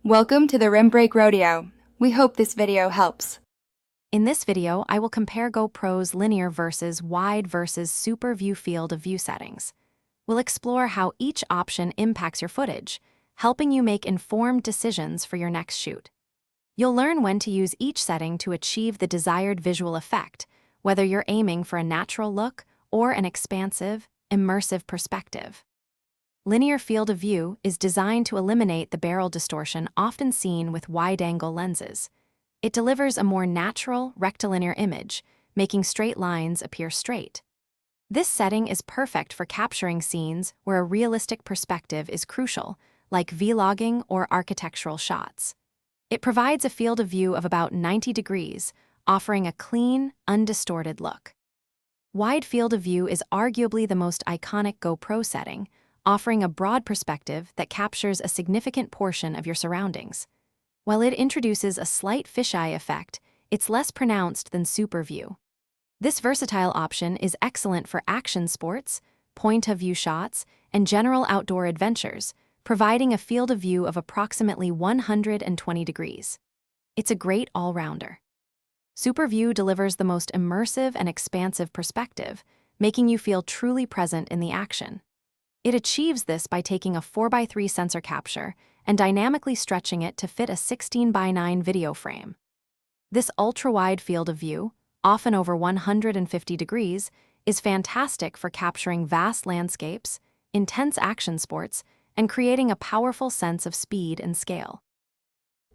Welcome to the Rim Break Rodeo. We hope this video helps. In this video, I will compare GoPro's linear versus wide versus SuperView field of view settings. We'll explore how each option impacts your footage, helping you make informed decisions for your next shoot. You'll learn when to use each setting to achieve the desired visual effect, whether you're aiming for a natural look or an expansive, immersive perspective. Linear field of view is designed to eliminate the barrel distortion often seen with wide-angle lenses. It delivers a more natural, rectilinear image, making straight lines appear straight. This setting is perfect for capturing scenes where a realistic perspective is crucial, like vlogging or architectural shots. It provides a field of view of about 90 degrees, offering a clean, undistorted look. Wide field of view is arguably the most iconic GoPro setting, offering a broad perspective that captures a significant portion of your surroundings. While it introduces a slight fisheye effect, it's less pronounced than SuperView. This versatile option is excellent for action sports, point-of-view shots, and general outdoor adventures, providing a field of view of approximately 120 degrees. It's a great all-rounder. SuperView delivers the most immersive and expansive perspective, making you feel truly present in the action. It achieves this by taking a 4x3 sensor capture and dynamically stretching it to fit a 16:9 video frame. This ultra-wide field of view, often over 150 degrees, is fantastic for capturing vast landscapes, intense action sports, and creating a powerful sense of speed and scale.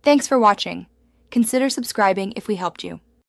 Thanks for watching. Consider subscribing if we helped you.